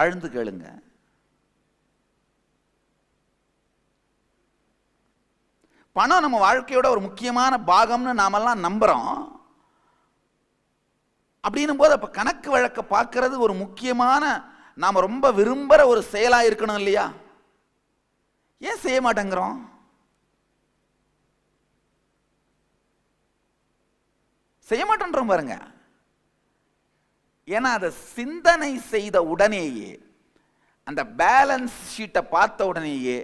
ஆழ்ந்து கேளுங்க. பணம் நம்ம வாழ்க்கையோட ஒரு முக்கியமான பாகம்னு நாமெல்லாம் நம்புறோம். அப்படின்னும் போது அப்ப கணக்கு வழக்க பார்க்கறது ஒரு முக்கியமான, நாம ரொம்ப விரும்புற ஒரு செயலா இருக்கணும் இல்லையா? ஏன் செய்ய மாட்டேங்கிறோம்? செய்ய மாட்டேன்றோம் பாருங்க. ஏன்னா அதை சிந்தனை செய்த உடனேயே, அந்த பேலன்ஸ் ஷீட்டை பார்த்த உடனேயே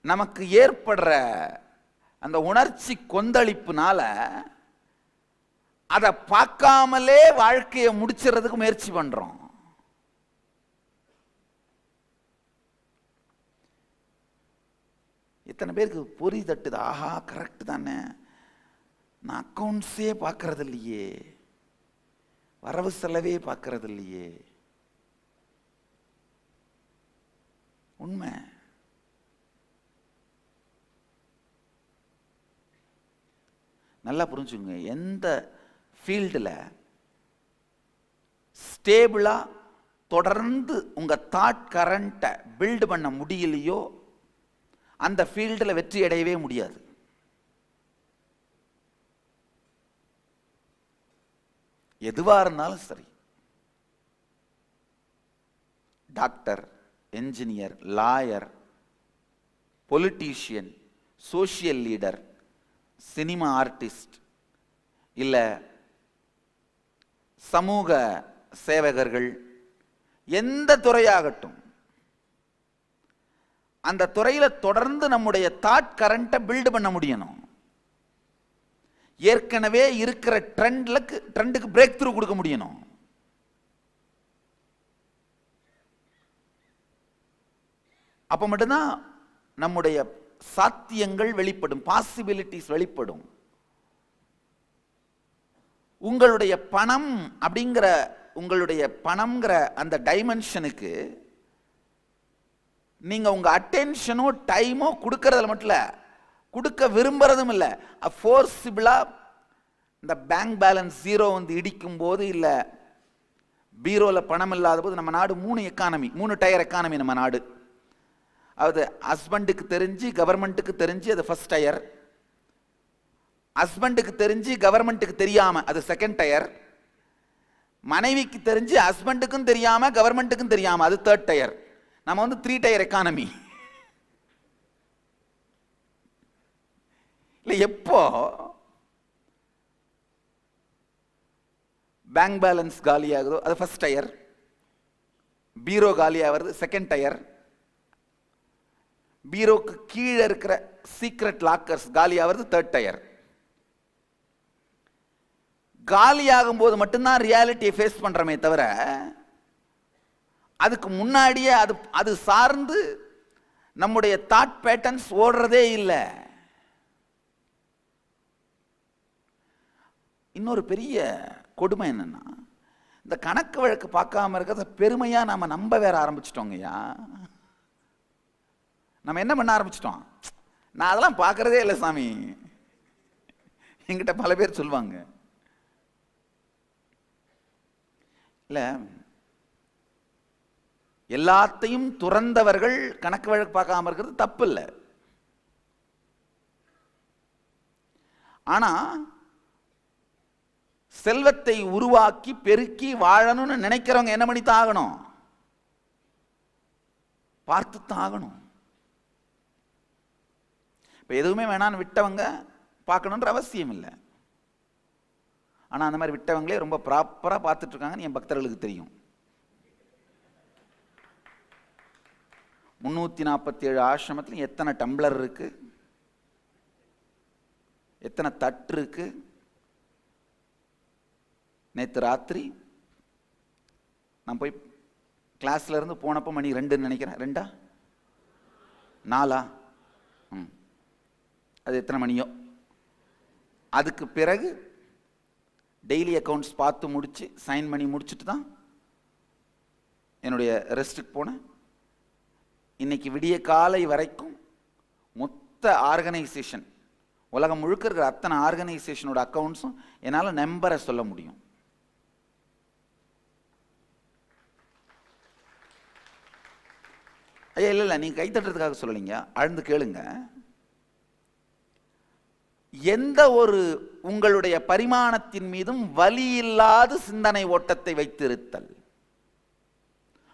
நமக்கு ஏற்படுற அந்த உணர்ச்சி கொந்தளிப்புனால அதை பார்க்காமலே வாழ்க்கையை முடிச்சிடறதுக்கு முயற்சி பண்றோம். இத்தனை பேருக்கு பொறி தட்டுது, ஆஹா கரெக்ட் தானே, நான் அக்கௌண்ட்ஸே பார்க்கறது இல்லையே, வரவு செலவே பார்க்கறது இல்லையே. உண்மை. நல்லா புரிஞ்சுங்க. எந்த ஃபீல்டில் ஸ்டேபிளா தொடர்ந்து உங்க தாட் கரண்ட்டை பில்ட் பண்ண முடியலையோ அந்த ஃபீல்டில் வெற்றி அடையவே முடியாது. எதுவா இருந்தாலும் சரி, doctor, engineer, lawyer, politician, social leader, cinema artist, இல்ல சமூக சேவகர்கள், எந்த துறையாகட்டும், அந்த துறையில தொடர்ந்து நம்முடைய தாட் கரண்ட்டை பில்ட் பண்ண முடியணும். ஏற்கனவே இருக்கிற ட்ரெண்டுக்கு பிரேக் த்ரூ கொடுக்க முடியணும். அப்ப மட்டும்தான் நம்முடைய சாத்தியங்கள் வெளிப்படும், பாசிபிலிட்டிஸ் வெளிப்படும். உங்களுடைய பணம் அப்படிங்கிற, உங்களுடைய பணம்ங்கிற அந்த டைமென்ஷனுக்கு நீங்க உங்க அட்டென்ஷனோ டைமோ கொடுக்கறதுல மட்டும் இல்ல, கொடுக்க விரும்புறதும் இல்லை. ஃபோர்சிபிளா இந்த பேங்க் பேலன்ஸ் ஜீரோ வந்து இடிக்கும் போது, இல்ல பீரோல பணம் இல்லாத போது, நம்ம நாடு 3 டயர் எக்கானமி. நம்ம நாடு அது ஹஸ்பண்டுக்கு தெரிஞ்சு கவர்மெண்ட்டுக்கு தெரிஞ்சு அது ஃபர்ஸ்ட் டயர், ஹஸ்பண்டுக்கு தெரிஞ்சு கவர்மெண்ட்டுக்கு தெரியாம அது செகண்ட் டயர், மனைவிக்கு தெரிஞ்சு ஹஸ்பண்டுக்கும் தெரியாம கவர்மெண்ட்டுக்கும் தெரியாம அது தேர்ட் டயர். நம்ம வந்து 3 டயர் எக்கானமி. இல்ல எப்போ பேங்க் பேலன்ஸ் காலியாகுதோ அது ஃபர்ஸ்ட் டயர், பீரோ காலியாகிறது செகண்ட் டயர், பீரோக்கு கீழே இருக்கிற சீக்ரெட் லாக்கர்ஸ் காலியாகிறது தேர்ட் டயர். காலியாகும் போது மட்டும்தான் ரியாலிட்டியை ஃபேஸ் பண்றமே தவிர, அதுக்கு முன்னாடியே அது சார்ந்து நம்முடைய தாட் பேட்டர்ன்ஸ் ஓடுறதே இல்லை. இன்னொரு பெரிய கொடுமை என்னன்னா, இந்த கணக்கு வழக்கு பார்க்காம இருக்கிறத பெருமையா நாம நம்ப வேற ஆரம்பிச்சிட்டோங்கய்யா. நம்ம என்ன பண்ண ஆரம்பிச்சிட்டோம், நான் அதெல்லாம் பார்க்கறதே இல்லை சாமி. என்கிட்ட பல பேர் சொல்லுவாங்க, இல்ல எல்லாத்தையும் துறந்தவர்கள் கணக்கு வழக்கு பார்க்காம இருக்கிறது தப்பு இல்லை. ஆனா செல்வத்தை உருவாக்கி பெருக்கி வாழணும்னு நினைக்கிறவங்க என்ன பண்ணித்தான் ஆகணும், பார்த்துத்தான் ஆகணும். இப்ப எதுவுமே வேணான்னு விட்டவங்க பார்க்கணுன்ற அவசியம் இல்லை. ஆனா அந்த மாதிரி விட்டவங்களே ரொம்ப ப்ராப்பரா பார்த்துட்டு இருக்காங்கன்னு என் பக்தர்களுக்கு தெரியும். 347 ஆசிரமத்தில் எத்தனை டம்ளர் இருக்கு, எத்தனை தட்டு இருக்கு. நேற்று ராத்திரி நான் போய் கிளாஸ்ல இருந்து போனப்போ மணி 2ன்னு நினைக்கிறேன். 2ஆ 4ஆ, அது எத்தனை மணியோ. அதுக்கு பிறகு டெய்லி அக்கௌண்ட்ஸ் பார்த்து முடிச்சு சைன் பண்ணி முடிச்சுட்டு தான் என்னுடைய ரெஸ்ட்டுக்கு போனேன். இன்னைக்கு விடிய காலை வரைக்கும் மொத்த ஆர்கனைசேஷன், உலகம் முழுக்க இருக்கிற அத்தனை ஆர்கனைசேஷனோட அக்கௌண்ட்ஸும் என்னால் நம்பரை சொல்ல முடியும். ஐயா இல்லை நீங்க கை தட்டுறதுக்காக சொல்லலைங்க, ஆழ்ந்து கேளுங்க. எந்த ஒரு உங்களுடைய பரிமாணத்தின் மீதும் வலி இல்லாத சிந்தனை ஓட்டத்தை வைத்திருத்தல்.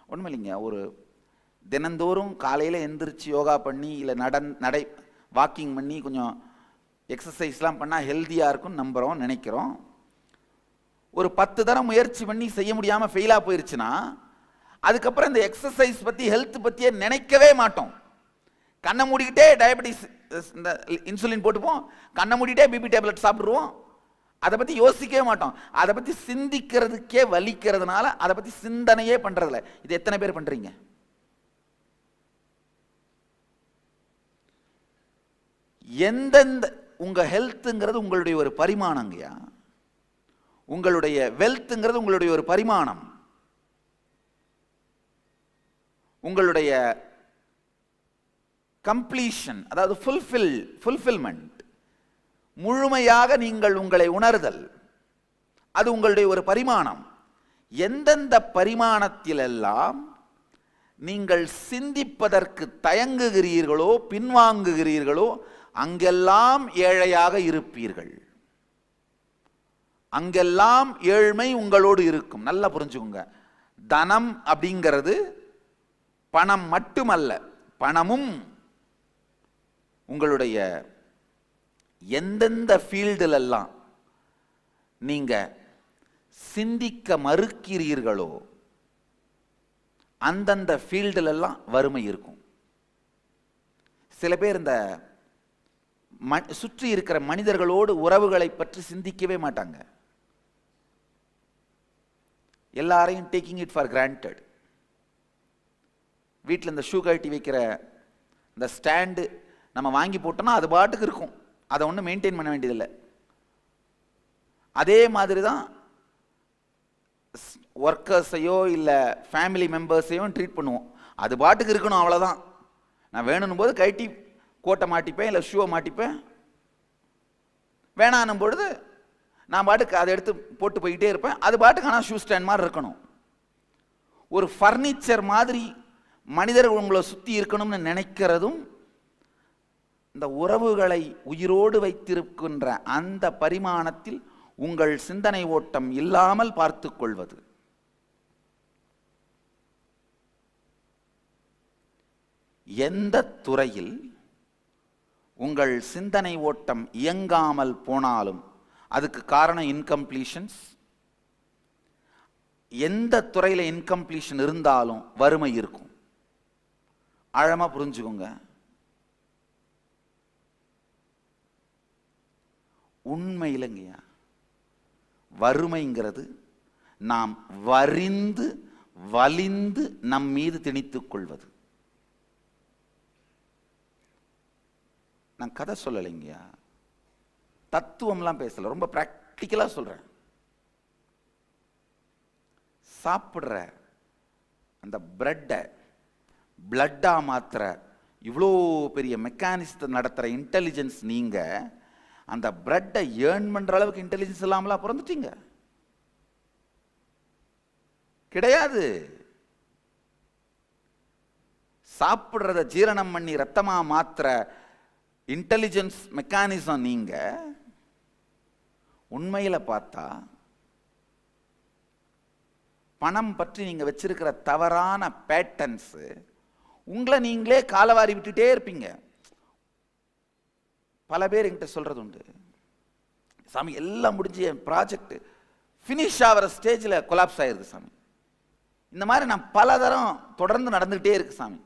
ஒண்ணும் இல்லைங்க, ஒரு தினந்தோறும் காலையில எந்திரிச்சு யோகா பண்ணி இல்லை நடை வாக்கிங் பண்ணி கொஞ்சம் எக்ஸசைஸ்லாம் பண்ணால் ஹெல்த்தியாக இருக்கும்னு நம்புகிறோம், நினைக்கிறோம். ஒரு 10 தரம் முயற்சி பண்ணி செய்ய முடியாமல் ஃபெயிலாக போயிருச்சுன்னா அதுக்கப்புறம் இந்த எக்ஸசைஸ் பற்றி ஹெல்த் பற்றியே நினைக்கவே மாட்டோம். கண்ணை மூடிக்கிட்டே டயபெட்டிஸ் இந்த இன்சுலின் போட்டுப்போம், கண்ணை மூடிக்கிட்டே பிபி டேப்லெட் சாப்பிடுவோம், அதை பற்றி யோசிக்கவே மாட்டோம். அதை பற்றி சிந்திக்கிறதுக்கே வலிக்கிறதுனால அதை பற்றி சிந்தனையே பண்ணுறதில்ல. இது எத்தனை பேர் பண்ணுறீங்க? எந்தெந்த உங்க ஹெல்த்ங்கிறது உங்களுடைய ஒரு பரிமாணங்கயா, உங்களுடைய வெல்த்ங்கிறது உங்களுடைய ஒரு பரிமாணம், உங்களுடைய கம்ப்ளீஷன் அதாவது ஃபுல்ஃபில்மெண்ட், முழுமையாக நீங்கள் உங்களை உணர்தல், அது உங்களுடைய ஒரு பரிமாணம். எந்தெந்த பரிமாணத்திலெல்லாம் நீங்கள் சிந்திப்பதற்கு தயங்குகிறீர்களோ பின்வாங்குகிறீர்களோ அங்கெல்லாம் ஏழையாக இருப்பீர்கள், அங்கெல்லாம் ஏழ்மை உங்களோடு இருக்கும். நல்லா புரிஞ்சுக்கோங்க, தனம் அப்படிங்கிறது பணம் மட்டுமல்ல, பணமும் உங்களுடைய எந்தெந்த ஃபீல்டிலெல்லாம் நீங்க சிந்திக்க மறுக்கிறீர்களோ அந்தந்த ஃபீல்டிலெல்லாம் வறுமை இருக்கும். சில பேர் இந்த சுற்றி இருக்கிற மனிதர்களோடு உறவுகளை பற்றி சிந்திக்கவே மாட்டாங்க, எல்லாரையும் டேக்கிங் இட் ஃபார் கிராண்டட். வீட்டில் இந்த ஷூ கழட்டி வைக்கிற இந்த ஸ்டாண்டு நம்ம வாங்கி போட்டோம்னா அது பாட்டுக்கு இருக்கும், அதை ஒன்றும் மெயின்டைன் பண்ண வேண்டியதில்லை. அதே மாதிரி தான் ஒர்க்கர்ஸையோ இல்லை ஃபேமிலி மெம்பர்ஸையும் ட்ரீட் பண்ணுவோம், அது பாட்டுக்கு இருக்கணும், அவ்வளோதான். நான் வேணும் போது கழட்டி கோட்டை மாட்டிப்பேன் இல்லை ஷூவை மாட்டிப்பேன், வேணான்னும் பொழுது நான் பாட்டுக்கு அதை எடுத்து போட்டு போய்கிட்டே இருப்பேன், அது பாட்டுக்கு ஆனால் ஷூ ஸ்டாண்ட் மாதிரி இருக்கணும். ஒரு ஃபர்னிச்சர் மாதிரி மனிதர்கள் உங்களை சுற்றி இருக்கணும்னு நினைக்கிறதும் இந்த உறவுகளை உயிரோடு வைத்திருக்கின்ற அந்த பரிமாணத்தில் உங்கள் சிந்தனை ஓட்டம் இல்லாமல் பார்த்து கொள்வது. எந்த துறையில் உங்கள் சிந்தனை ஓட்டம் இயங்காமல் போனாலும் அதுக்கு காரணம் இன்கம்ப்ளீஷன்ஸ். எந்த துறையில் இன்கம்ப்ளீஷன் இருந்தாலும் வறுமை இருக்கும். ஆழமா புரிஞ்சுக்கோங்க. உண்மையிலங்கய்யா, வறுமைங்கிறது நாம் வரிந்து வலிந்து நம் மீது திணித்துக் கொள்வது. நான் கதை சொல்லலைங்கய்யா, தத்துவம்லாம் பேசல, ரொம்ப பிராக்டிக்கலா சொல்றேன். சாப்பிடுற அந்த பிரெட்டை பிளட்டா மாத்திர இவ்வளோ பெரிய மெக்கானிசத்தை நடத்துற இன்டெலிஜென்ஸ் நீங்க அந்த பிரெட்டை ஏர்ன் பண்ற அளவுக்கு இன்டெலிஜென்ஸ் இல்லாமலா பிறந்துட்டீங்க? கிடையாது. சாப்பிடுறத ஜீரணம் பண்ணி ரத்தமா மாத்திர இன்டெலிஜென்ஸ் மெக்கானிசம் நீங்க. உண்மையில பார்த்தா பணம் பற்றி நீங்க வச்சிருக்கிற தவறான பேட்டர்ன்ஸ் உங்களை நீங்களே காலவாரி விட்டுட்டே இருப்பீங்க. பல பேர் என்கிட்ட சொல்றது உண்டு, சாமி எல்லாம் முடிஞ்சு என் ப்ராஜெக்ட் ஃபினிஷ் ஆகிற ஸ்டேஜில் கொலாப்ஸ் ஆயிருக்கு சாமி. இந்த மாதிரி நான் பல தரம் தொடர்ந்து நடந்துகிட்டே இருக்கு சாமி,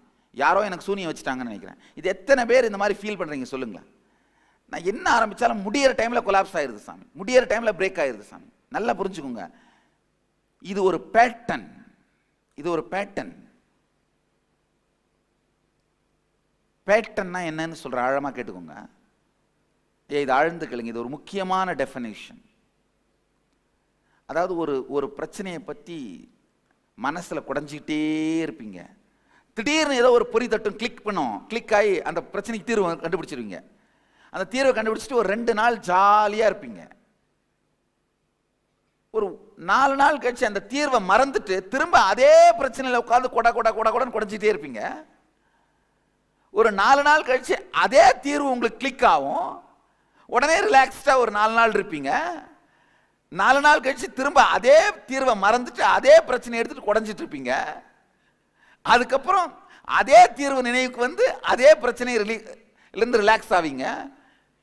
யாரோ எனக்கு சூனியம் வச்சுட்டாங்கன்னு நினைக்கிறேன். இது எத்தனை பேர் இந்த மாதிரி ஃபீல் பண்றீங்க சொல்லுங்களேன்? நான் என்ன ஆரம்பிச்சாலும் முடியிற டைம்ல கொலாப்ஸ் ஆயிருது சாமி, முடியிற டைம்ல பிரேக் ஆயிருது சாமி. நல்லா புரிஞ்சுக்கோங்க, இது ஒரு பேட்டர்ன், இது ஒரு பேட்டர்ன். பேட்டர்ன்னா என்னன்னு சொல்ற, ஆழமா கேட்டுக்கோங்க. இது ஆழ்ந்து கேளுங்க, இது ஒரு முக்கியமான டெஃபினேஷன். அதாவது ஒரு பிரச்சனையை பற்றி மனசுல குடைஞ்சிக்கிட்டே இருப்பீங்க, திடீர்னு ஏதோ ஒரு பொறி தட்டும், கிளிக் பண்ணும், கிளிக் ஆகி அந்த பிரச்சனைக்கு தீர்வு கண்டுபிடிச்சிருவீங்க. அந்த தீர்வை கண்டுபிடிச்சிட்டு ஒரு 2 நாள் ஜாலியா இருப்பீங்க. ஒரு 4 நாள் கழிச்சு அந்த தீர்வை மறந்துட்டு திரும்ப அதே பிரச்சனையில உட்காந்து கொடன்னு குடைஞ்சிட்டே இருப்பீங்க. ஒரு 4 நாள் கழிச்சு அதே தீர்வு உங்களுக்கு கிளிக் ஆகும். உடனே ரிலாக்ஸ்டா ஒரு 4 நாள் இருப்பீங்க. 4 நாள் கழிச்சு திரும்ப அதே தீர்வை மறந்துட்டு அதே பிரச்சனை எடுத்துட்டு குடஞ்சிட்டு இருப்பீங்க. அதுக்கப்புறம் அதே தீர்வு நினைவுக்கு வந்து அதே பிரச்சனையிலிருந்து ரிலாக்ஸ் ஆவீங்க.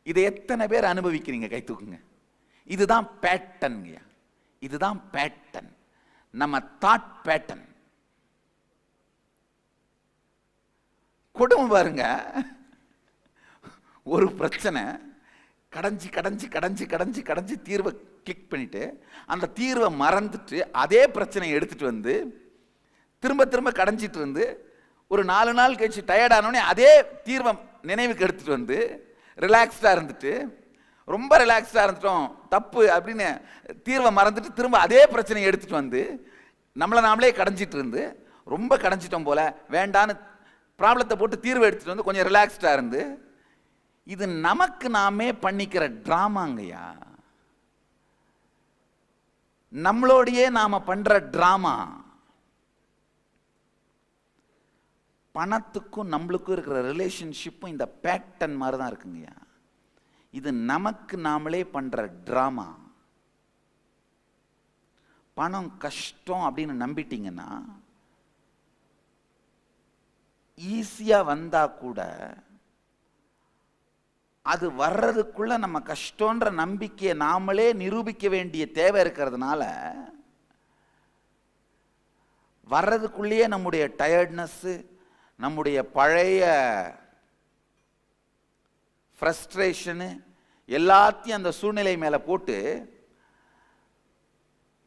இதை எத்தனை பேர் அனுபவிக்கிறீங்க? கை தூக்குங்க. இதுதான் பேட்டர்ன். இதுதான் பேட்டர்ன், நம்ம தாட் பேட்டர்ன். கொடுமை பாருங்க. ஒரு பிரச்சனை கடைஞ்சி கடைஞ்சி கடைஞ்சி கடைஞ்சி கடைஞ்சி தீர்வை கிளிக் பண்ணிட்டு அந்த தீர்வை மறந்துட்டு அதே பிரச்சனையை எடுத்துட்டு வந்து திரும்ப திரும்ப கடைஞ்சிட்டு வந்து ஒரு 4 நாள் கழிச்சு டயர்டானோடனே அதே தீர்வை நினைவுக்கு எடுத்துட்டு வந்து ரிலாக்ஸ்டா இருந்துட்டு, ரொம்ப ரிலாக்ஸ்டா இருந்துட்டோம் தப்பு அப்படின்னு தீர்வை மறந்துட்டு திரும்ப அதே பிரச்சனையை எடுத்துட்டு வந்து நம்மளை நாமளே கடைஞ்சிட்டு இருந்து ரொம்ப கடைஞ்சிட்டோம் போல வேண்டான்னு ப்ராப்ளத்தை போட்டு தீர்வை எடுத்துட்டு வந்து கொஞ்சம் ரிலாக்ஸ்டா இருந்து, இது நமக்கு நாமே பண்ணிக்கிற டிராமாங்கய்யா. நம்மளோடையே நாம பண்ற டிராமா. பணத்துக்கும் நம்மளுக்கும் இருக்கிற ரிலேஷன்ஷிப்பும் இந்த பேட்டர்ன் மாதிரி தான் இருக்குங்கய்யா. இது நமக்கு நாமளே பண்ற டிராமா. பணம் கஷ்டம் அப்படின்னு நம்பிட்டீங்கன்னா ஈஸியா வந்தா கூட அது வர்றதுக்குள்ள நம்ம கஷ்டன்ற நம்பிக்கையை நாமளே நிரூபிக்க வேண்டிய தேவை இருக்கிறதுனால வர்றதுக்குள்ளேயே நம்முடைய டயர்ட்னஸ், நம்முடைய பழைய ஃப்ரஸ்ட்ரேஷனு எல்லாத்தையும் அந்த சூழ்நிலை மேலே போட்டு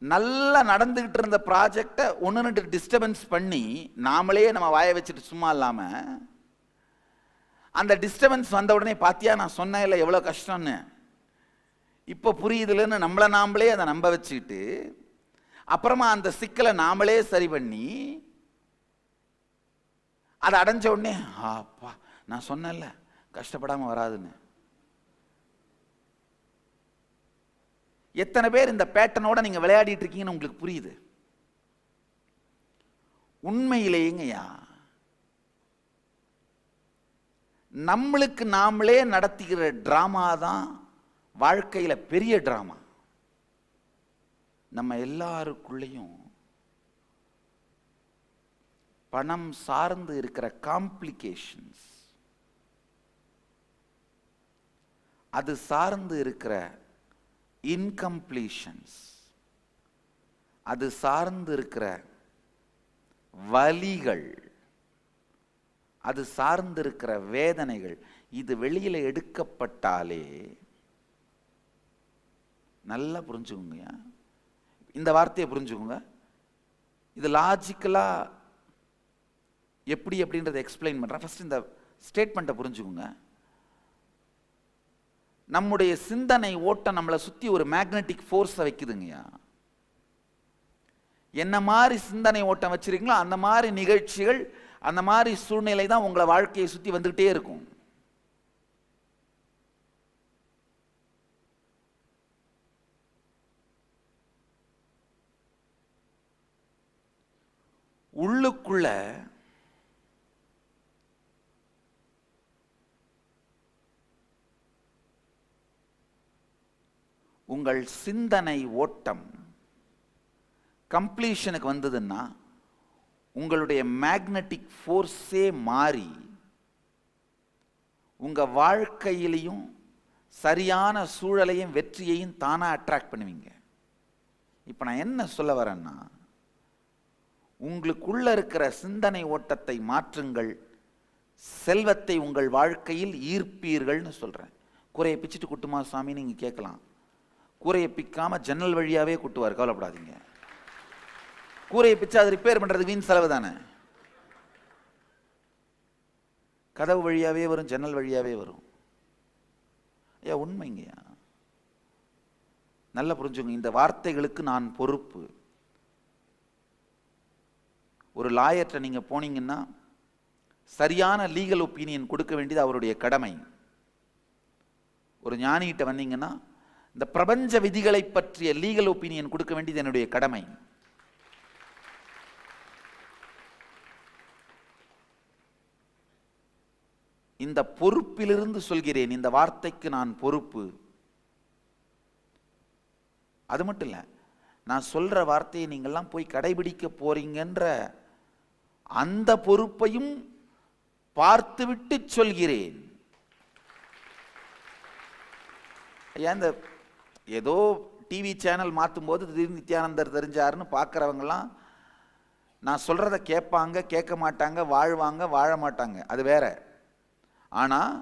நல்லா நடந்துகிட்டு இருந்த ப்ராஜெக்டை 1-2 டிஸ்டர்பன்ஸ் பண்ணி நாமளே நம்ம வாயை வச்சுட்டு சும்மா இல்லாமல் அந்த டிஸ்டர்பன்ஸ் வந்த உடனே பாத்தியா நான் சொன்னேன் இல்லை எவ்வளோ கஷ்டம்னு, இப்போ புரியுதுலன்னு நம்மளை நாமளே அதை நம்ப வச்சுக்கிட்டு அப்புறமா அந்த சிக்கலை நாமளே சரி பண்ணி அதை அடைஞ்ச உடனே அப்பா நான் சொன்னேன்ல கஷ்டப்படாமல் வராதுன்னு. எத்தனை பேர் இந்த பேட்டர்னோட நீங்க விளையாடிட்டு இருக்கீங்கன்னு உங்களுக்கு புரியுது? உண்மையிலேங்கய்யா நம்மளுக்கு நாமளே நடத்துகிற டிராமா தான் வாழ்க்கையில பெரிய டிராமா. நம்ம எல்லாருக்குள்ளேயும் பணம் சார்ந்து இருக்கிற காம்ப்ளிகேஷன்ஸ், அது சார்ந்து இருக்கிற இன்கம்ப்ளீஷன்ஸ், அது சார்ந்து இருக்கிற வலிகள், அது சார்ந்து இருக்கிற வேதனைகள், இது வெளியில எடுக்கப்பட்டாலே நல்லா புரிஞ்சுக்கோங்க. இந்த வார்த்தையை புரிஞ்சுக்கோங்க. இது லாஜிக்கலா எப்படி அப்படின்றத எக்ஸ்பிளைன் பண்றேன். ஃபர்ஸ்ட் இந்த ஸ்டேட்மெண்ட்டை புரிஞ்சுக்கோங்க. நம்முடைய சிந்தனை ஓட்டம் நம்மளை சுத்தி ஒரு மேக்னெட்டிக் ஃபோர்ஸை வைக்குதுங்கய்யா. என்ன மாதிரி சிந்தனை ஓட்டம் வச்சிருக்கீங்களோ அந்த மாதிரி நிகழ்ச்சிகள், அந்த மாதிரி சூழ்நிலை தான் உங்களை வாழ்க்கையை சுத்தி வந்துகிட்டே இருக்கும். உள்ளுக்குள்ள உங்கள் சிந்தனை ஓட்டம் கம்ப்ளீஷனுக்கு வந்ததுன்னா உங்களுடைய மேக்னெட்டிக் ஃபோர்ஸே மாறி உங்க வாழ்க்கையிலையும் சரியான சூழலையும் வெற்றியையும் தானா அட்ராக்ட் பண்ணுவீங்க. இப்ப நான் என்ன சொல்ல வரேன்னா, உங்களுக்குள்ள இருக்கிற சிந்தனை ஓட்டத்தை மாற்றுங்கள், செல்வத்தை உங்கள் வாழ்க்கையில் ஈர்ப்பீர்கள்னு சொல்றேன். கூரையை பிச்சுட்டு குட்டுமா சாமி நீங்க கேட்கலாம். கூரையை பிக்காம ஜன்னல் வழியாவே குட்டுவார், கவலைப்படாதீங்க. கூரையை பிச்சு அதை ரிப்பேர் பண்றது வீண் செலவு தானே. கதவு வழியாவே வரும், ஜன்னல் வழியாவே வரும். ஐயா உண்மைங்கய்யா, நல்லா புரிஞ்சுங்க. இந்த வார்த்தைகளுக்கு நான் பொறுப்பு. ஒரு லாயர்ட்ட நீங்க போனீங்கன்னா சரியான லீகல் ஒப்பீனியன் கொடுக்க வேண்டியது அவருடைய கடமை. ஒரு ஞானிகிட்ட வந்தீங்கன்னா இந்த பிரபஞ்ச விதிகளை பற்றிய லீகல் ஒப்பீனியன் கொடுக்க வேண்டியது என்னுடைய கடமை. இந்த பொறுப்பிலிருந்து சொல்கிறேன், இந்த வார்த்தைக்கு நான் பொறுப்பு. அது மட்டும் இல்லை, நான் சொல்ற வார்த்தையை நீங்கள்லாம் போய் கடைபிடிக்க போறீங்கன்ற அந்த பொறுப்பையும் பார்த்துவிட்டு சொல்கிறேன். ஐயா, இந்த ஏதோ டிவி சேனல் மாற்றும் போது திடீர்னு நித்யானந்தர் தெரிஞ்சாருன்னு பார்க்குறவங்கலாம் நான் சொல்கிறத கேட்பாங்க, கேட்க மாட்டாங்க, வாழ்வாங்க, வாழ மாட்டாங்க, அது வேற. ஆனால்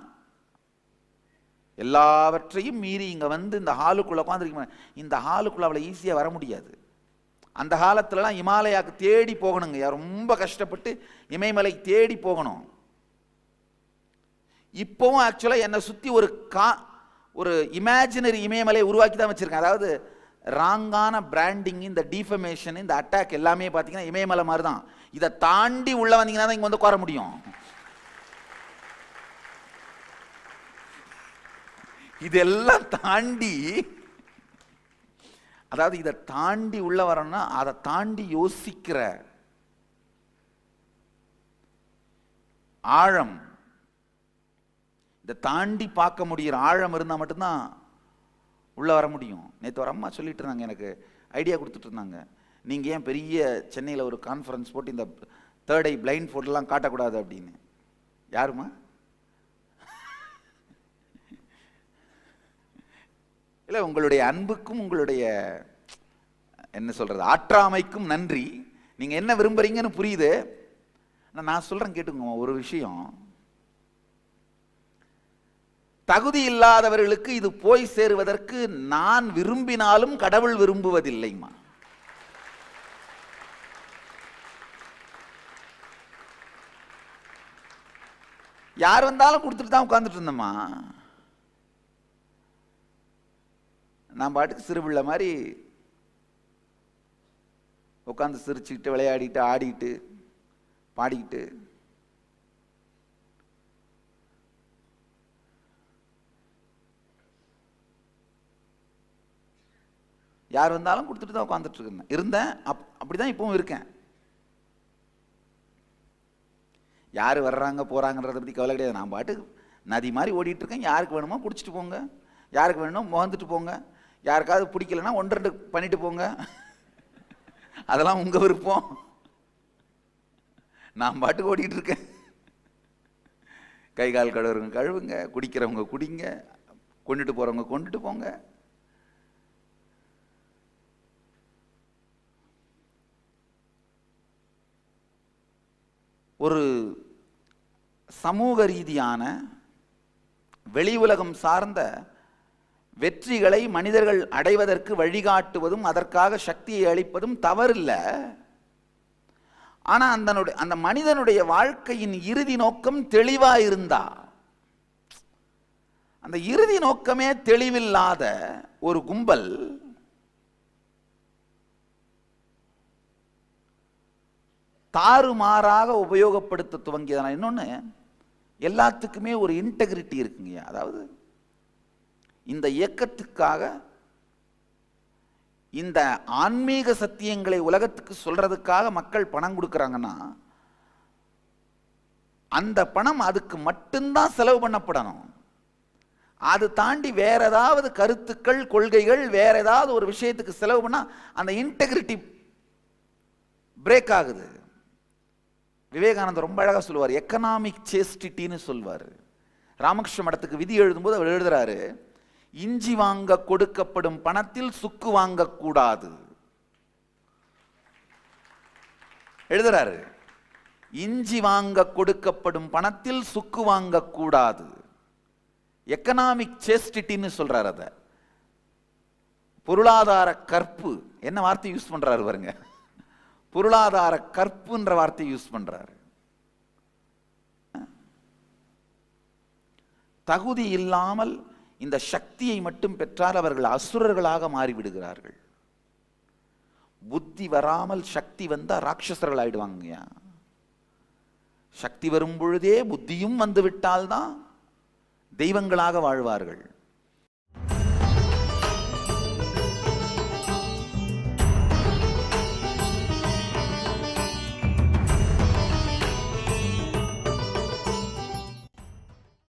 எல்லாவற்றையும் மீறி இங்கே வந்து இந்த ஹாலுக்குள்ளே உட்காந்துருக்க, இந்த ஹாலுக்குள்ளே அவ்வளோ ஈஸியாக வர முடியாது. அந்த காலத்துலலாம் இமாலயாவுக்கு தேடி போகணுங்க, ரொம்ப கஷ்டப்பட்டு இமயமலை தேடி போகணும். இப்போவும் ஆக்சுவலாக என்னை சுற்றி ஒரு இமேஜினரி இமயமலையை உருவாக்கி தான் வச்சுருக்கேன். அதாவது ராங்கான பிராண்டிங், இந்த டிஃபமேஷன், இந்த அட்டாக் எல்லாமே பார்த்தீங்கன்னா இமயமலை மாதிரி தான். இதை தாண்டி உள்ள வந்தீங்கன்னா தான் இங்கே வந்து உட்கார முடியும். இதெல்லாம் தாண்டி, அதாவது இதை தாண்டி உள்ள வரணும்னா அதை தாண்டி யோசிக்கிற ஆழம், இதை தாண்டி பார்க்க முடிகிற ஆழம் இருந்தால் மட்டும்தான் உள்ள வர முடியும். நேற்று ஒரு அம்மா சொல்லிட்டு இருந்தாங்க, எனக்கு ஐடியா கொடுத்துட்டு இருந்தாங்க, நீங்கள் ஏன் பெரிய சென்னையில் ஒரு கான்ஃபரன்ஸ் போட்டு இந்த தேர்ட் ஐ பிளைண்ட் ஃபோட்டோலாம் காட்டக்கூடாது அப்படின்னு. யாருமா? இல்லை, உங்களுடைய அன்புக்கும் உங்களுடைய என்ன சொல்றது ஆற்றாமைக்கும் நன்றி. நீங்கள் என்ன விரும்புறீங்கன்னு புரியுது. நான் சொல்கிறேன் கேட்டுங்க, ஒரு விஷயம், தகுதி இல்லாதவர்களுக்கு இது போய் சேருவதற்கு நான் விரும்பினாலும் கடவுள் விரும்புவதில்லைமா. யார் வந்தாலும் கொடுத்துட்டு தான் உட்கார்ந்துட்டு இருந்தோம்மா. நான் பாட்டுக்கு சிறுபிள்ளை மாதிரி உட்காந்து சிரிச்சுக்கிட்டு விளையாடிட்டு ஆடிட்டு பாடிக்கிட்டு யார் வந்தாலும் கொடுத்துட்டு தான் உட்காந்துட்டு இருந்தேன். அப்படிதான் இப்பவும் இருக்கேன். யார் வர்றாங்க போறாங்கன்றதை பற்றி கவலை கிடையாது. நான் பாட்டுக்கு நதி மாதிரி ஓடிட்டு இருக்கேன். யாருக்கு வேணுமோ குடிச்சிட்டு போங்க, யாருக்கு வேணுமோ முகந்துட்டு போங்க, யாருக்காவது பிடிக்கலன்னா 1-2 பண்ணிட்டு போங்க, அதெல்லாம் உங்க விருப்பம். நான் பாட்டுக்கு ஓடிட்டு இருக்கேன். கை கால் கழுவுறவங்க கழுவுங்க, குடிக்கிறவங்க குடிங்க, கொண்டுட்டு போறவங்க கொண்டுட்டு போங்க. ஒரு சமூக ரீதியான வெளி உலகம் சார்ந்த வெற்றிகளை மனிதர்கள் அடைவதற்கு வழிகாட்டுவதும் அதற்காக சக்தியை அளிப்பதும் தவறில்லை. ஆனா அந்த மனிதனுடைய வாழ்க்கையின் இறுதி நோக்கம் தெளிவா இருந்தா, அந்த இறுதி நோக்கமே தெளிவில்லாத ஒரு கும்பல் தாறுமாறாக உபயோகப்படுத்த துவங்கியதனால். இன்னொன்று, எல்லாத்துக்குமே ஒரு இன்டெகிரிட்டி இருக்குங்க. அதாவது இந்த இயக்கத்துக்காக இந்த ஆன்மீக சத்தியங்களை உலகத்துக்கு சொல்றதுக்காக மக்கள் பணம் கொடுக்குறாங்கன்னா அந்த பணம் அதுக்கு மட்டும்தான் செலவு பண்ணப்படணும். அது தாண்டி வேற ஏதாவது கருத்துக்கள், கொள்கைகள், வேற ஏதாவது ஒரு விஷயத்துக்கு செலவு பண்ணா அந்த இன்டெகிரிட்டி பிரேக் ஆகுது. விவேகானந்தர் ரொம்ப அழகா சொல்லுவார், எக்கனாமிக் சேஸ்டிட்டின்னு சொல்வார். ராமகிருஷ்ண மடத்துக்கு விதி எழுதும்போது அவர் எழுதுறாரு, இஞ்சி வாங்க கொடுக்கப்படும் பணத்தில் சுக்கு வாங்கக்கூடாது எழுதுறாரு. இஞ்சி வாங்க கொடுக்கப்படும் பணத்தில் சுக்கு வாங்கக்கூடாது. எக்கனாமிக் சேஸ்டிட்டின்னு சொல்றாரு. அத பொருளாதார கற்பு, என்ன வார்த்தை யூஸ் பண்றாரு பாருங்க, பொருளாதார கற்புன்ற வார்த்தை யூஸ் பண்றாரு. தகுதி இல்லாமல் இந்த சக்தியை மட்டும் பெற்றால் அவர்கள் அசுரர்களாக மாறிவிடுகிறார்கள். புத்தி வராமல் சக்தி வந்தா ராட்சசர்கள் ஆயிடுவாங்க. சக்தி வரும் பொழுதே புத்தியும் வந்து விட்டால்தான் தெய்வங்களாக வாழ்வார்கள்.